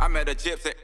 I met a gypsy.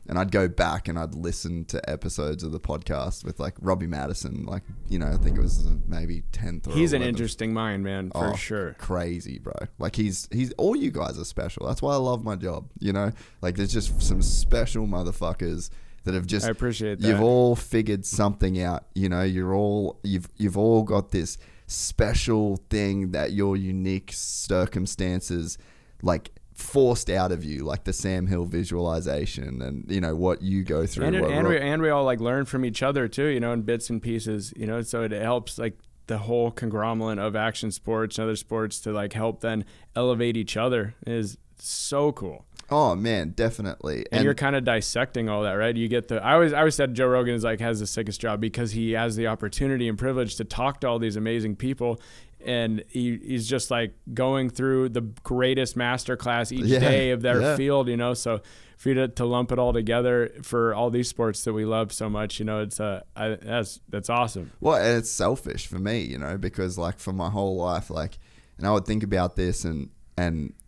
And I'd go back and I'd listen to episodes of the podcast with like Robbie Madison, like, you know, I think it was maybe 10th or He's 11th. an interesting mind, man, for sure. Crazy, bro. Like he's all you guys are special. That's why I love my job, you know? Like there's just some special motherfuckers that have just, I appreciate that. You've all figured something out, you know, you've all got this special thing that your unique circumstances like forced out of you, like the Sam Hill visualization and, you know, what you go through. And we all like learn from each other too, you know, in bits and pieces, you know, so it helps like the whole conglomerate of action sports and other sports to like help then elevate each other is so cool. Oh man, definitely. And you're kind of dissecting all that, right? You get I always said Joe Rogan is like has the sickest job because he has the opportunity and privilege to talk to all these amazing people. And he's just like going through the greatest masterclass each day of their field, you know. So for you to lump it all together for all these sports that we love so much, you know, it's that's awesome. Well, and it's selfish for me, you know, because like for my whole life, like, and I would think about this and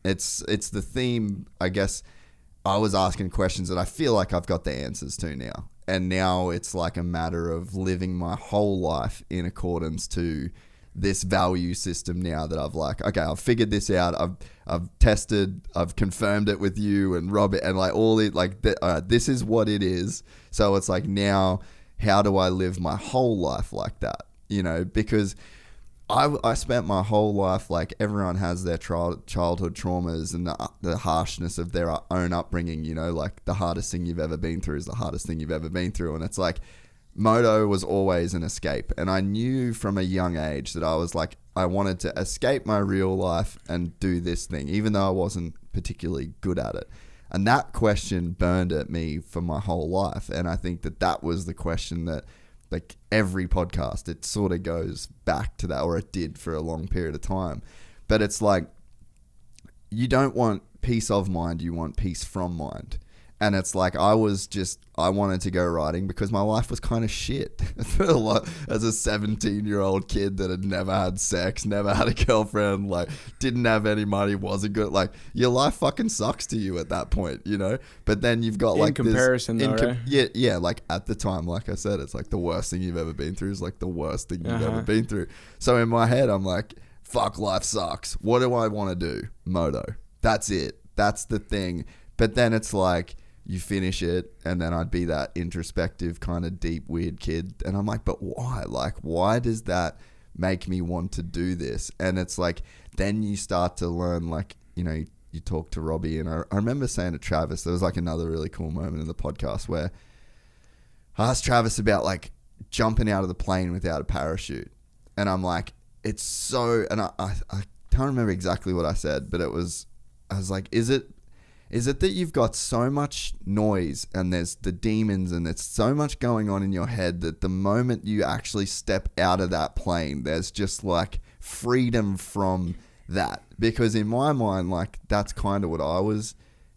it's the theme, I guess. I was asking questions that I feel like I've got the answers to now. And now it's like a matter of living my whole life in accordance to this value system now that I've like, okay, I've figured this out. I've tested, I've confirmed it with you and Robert and like all it like, this is what it is. So it's like, now how do I live my whole life like that? You know, because I spent my whole life, like everyone has their childhood traumas and the harshness of their own upbringing, you know, like the hardest thing you've ever been through is the hardest thing you've ever been through. And it's like, moto was always an escape. And I knew from a young age that I was like, I wanted to escape my real life and do this thing, even though I wasn't particularly good at it. And that question burned at me for my whole life. And I think that was the question that, like every podcast, it sort of goes back to that, or it did for a long period of time. But it's like, you don't want peace of mind, you want peace from mind. And it's like, I wanted to go riding because my life was kind of shit for a lot as a 17-year-old kid that had never had sex, never had a girlfriend, like didn't have any money, wasn't good. Like your life fucking sucks to you at that point, you know? But then you've got like comparison though, right? Yeah. Like at the time, like I said, it's like the worst thing you've ever been through is like the worst thing you've ever been through. So in my head, I'm like, fuck, life sucks. What do I want to do? Moto. That's it. That's the thing. But then it's like, you finish it, and then I'd be that introspective kind of deep weird kid, and I'm like, but why? Like, why does that make me want to do this? And it's like, then you start to learn, like, you know, you talk to Robbie, and I remember saying to Travis, there was like another really cool moment in the podcast where I asked Travis about like jumping out of the plane without a parachute, and I'm like, it's so, and I can't remember exactly what I said, but I was like, is it that you've got so much noise and there's the demons and there's so much going on in your head that the moment you actually step out of that plane, there's just like freedom from that? Because in my mind, like that's kind of what I was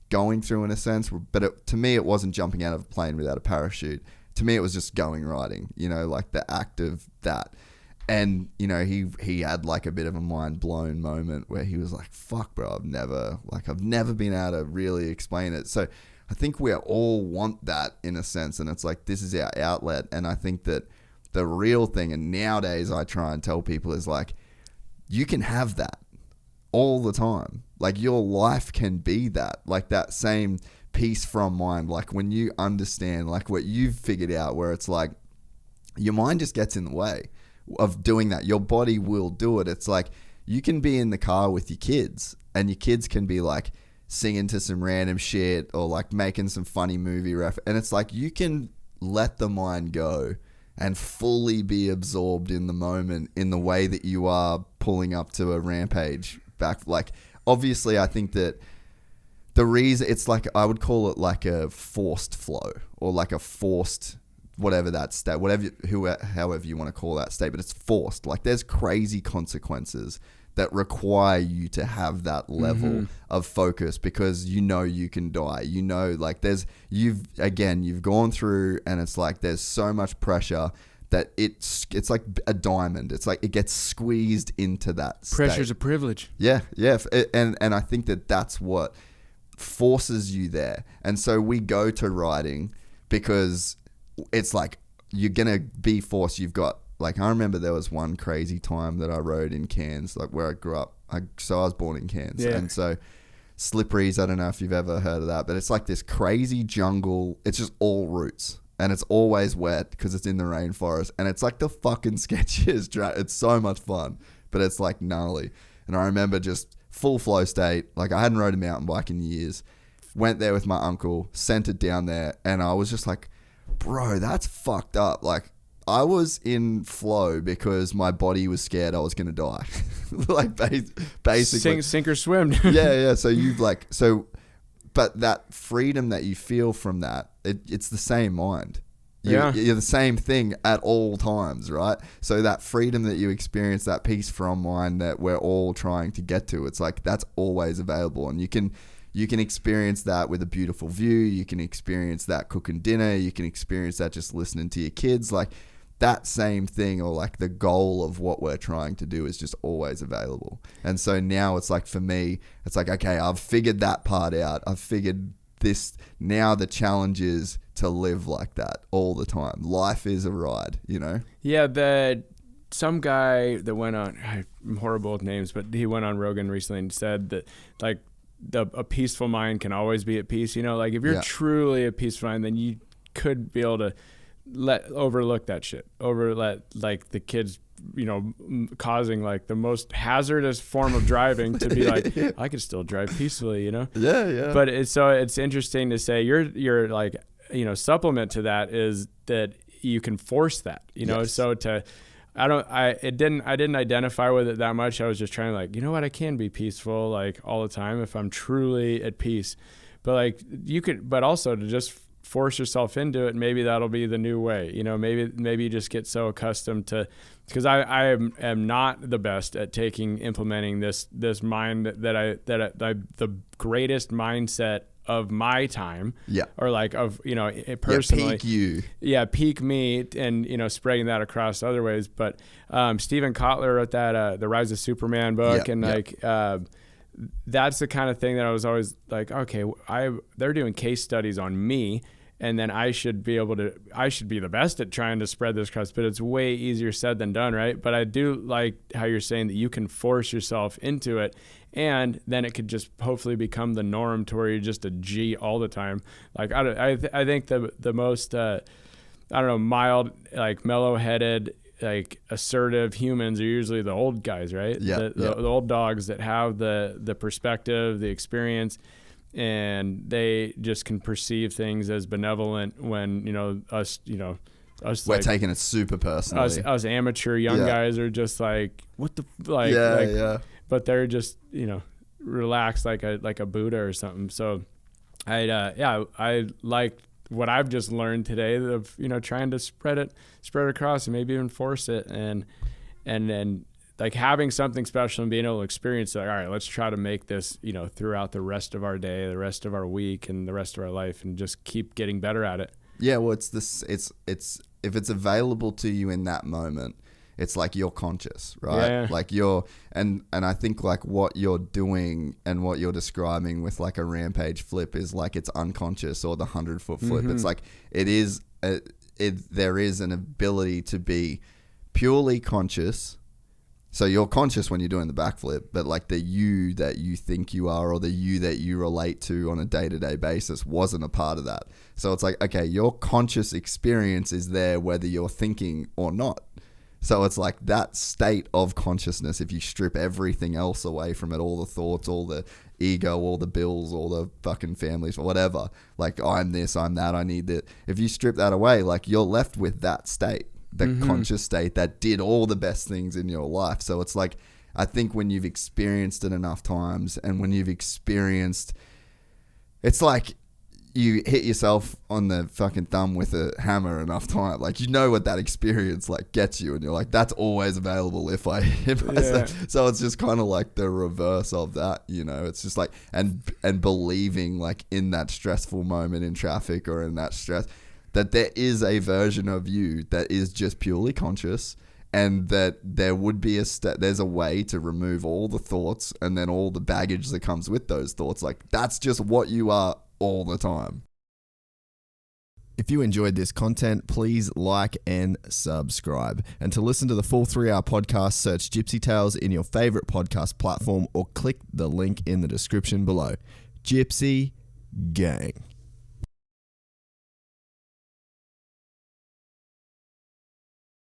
going through in a sense. But to me, it wasn't jumping out of a plane without a parachute. To me, it was just going riding, you know, like the act of that. And, you know, he had like a bit of a mind blown moment where he was like, fuck, bro, I've never been able to really explain it. So I think we all want that in a sense. And it's like, this is our outlet. And I think that the real thing, and nowadays I try and tell people, is like, you can have that all the time. Like your life can be that, like that same peace from mind. Like when you understand like what you've figured out, where it's like your mind just gets in the way of doing that. Your body will do it. It's like you can be in the car with your kids and your kids can be like singing to some random shit or like making some funny movie and it's like you can let the mind go and fully be absorbed in the moment in the way that you are pulling up to a rampage back. Like obviously I think that the reason it's like, I would call it like a forced flow or like a forced whatever that state, however you want to call that state, but it's forced. Like there's crazy consequences that require you to have that level of focus because you know you can die. You know, like you've gone through, and it's like there's so much pressure that it's like a diamond. It's like it gets squeezed into that state. Pressure's a privilege. Yeah, and I think that's what forces you there. And so we go to riding because it's like you're gonna be forced. You've got, like, I remember there was one crazy time that I rode in Cairns, like where I grew up. So I was born in Cairns, and so Slippery's, I don't know if you've ever heard of that, but it's like this crazy jungle. It's just all roots, and it's always wet because it's in the rainforest, and it's like the fucking sketchiest. It's so much fun, but it's like gnarly. And I remember just full flow state. Like, I hadn't rode a mountain bike in years. Went there with my uncle, sent it down there, and I was just like, bro, that's fucked up. Like, I was in flow because my body was scared I was going to die. Like, basically. Sink or swim. Yeah. But that freedom that you feel from that, it's the same mind. You're the same thing at all times, right? So that freedom that you experience, that peace from mind that we're all trying to get to, it's like that's always available. And you can experience that with a beautiful view. You can experience that cooking dinner. You can experience that just listening to your kids. Like, that same thing, or like the goal of what we're trying to do, is just always available. And so now it's like, for me, it's like, okay, I've figured that part out. I've figured this. Now the challenge is to live like that all the time. Life is a ride, you know? Yeah, some guy that went on, I'm horrible with names, but he went on Rogan recently and said that, like, a peaceful mind can always be at peace. You know, like, if you're truly a peaceful mind, then you could be able to overlook that shit, like the kids, you know, causing like the most hazardous form of driving to be like, I could still drive peacefully, you know? Yeah. But it's interesting to say you're like, you know, supplement to that is that you can force that, you know? Yes. So I didn't identify with it that much. I was just trying to, like, you know what, I can be peaceful like all the time if I'm truly at peace. But like, you could, but also to just force yourself into it, maybe that'll be the new way. You know, maybe you just get so accustomed to, because I am not the best at implementing this mind that the greatest mindset of my time, or like of, you know, personally, peak me, and, you know, spreading that across other ways. But Stephen Kotler wrote that The Rise of Superman book, and like that's the kind of thing that I was always like, okay, they're doing case studies on me, and then I should be the best at trying to spread this across, but it's way easier said than done, right? But I do like how you're saying that you can force yourself into it, and then it could just hopefully become the norm to where you're just a G all the time. Like, I think the most, mild, like mellow-headed, like assertive humans are usually the old guys, right? The old dogs that have the perspective, the experience, and they just can perceive things as benevolent when, us we're like, taking it super personally. Us amateur young guys are just like, what the, but they're just, relaxed like a Buddha or something. So I like what I've just learned today of, trying to spread it across and maybe even force it, and then like having something special and being able to experience it. Like, all right, let's try to make this, throughout the rest of our day, the rest of our week, and the rest of our life, and just keep getting better at it. Yeah, well, it's if it's available to you in that moment, it's like you're conscious, right? Yeah. Like and I think like what you're doing and what you're describing with like a rampage flip is like it's unconscious, or the 100-foot flip. Mm-hmm. It's like there is an ability to be purely conscious. So you're conscious when you're doing the backflip, but like the you that you think you are, or the you that you relate to on a day-to-day basis, wasn't a part of that. So it's like, okay, your conscious experience is there whether you're thinking or not. So it's like that state of consciousness, if you strip everything else away from it, all the thoughts, all the ego, all the bills, all the fucking families, or whatever, like I'm this, I'm that, I need that. If you strip that away, like you're left with that state, the conscious state that did all the best things in your life. So it's like, I think when you've experienced it enough times, and when you've experienced, it's like you hit yourself on the fucking thumb with a hammer enough time. Like, what that experience like gets you, and you're like, that's always available if I say. So it's just kind of like the reverse of that, it's just like, and believing like in that stressful moment in traffic or in that stress, that there is a version of you that is just purely conscious, and that there would be there's a way to remove all the thoughts and then all the baggage that comes with those thoughts. Like, that's just what you are all the time. If you enjoyed this content, please like and subscribe. And to listen to the full 3-hour podcast, search Gypsy Tales in your favorite podcast platform or click the link in the description below. Gypsy Gang.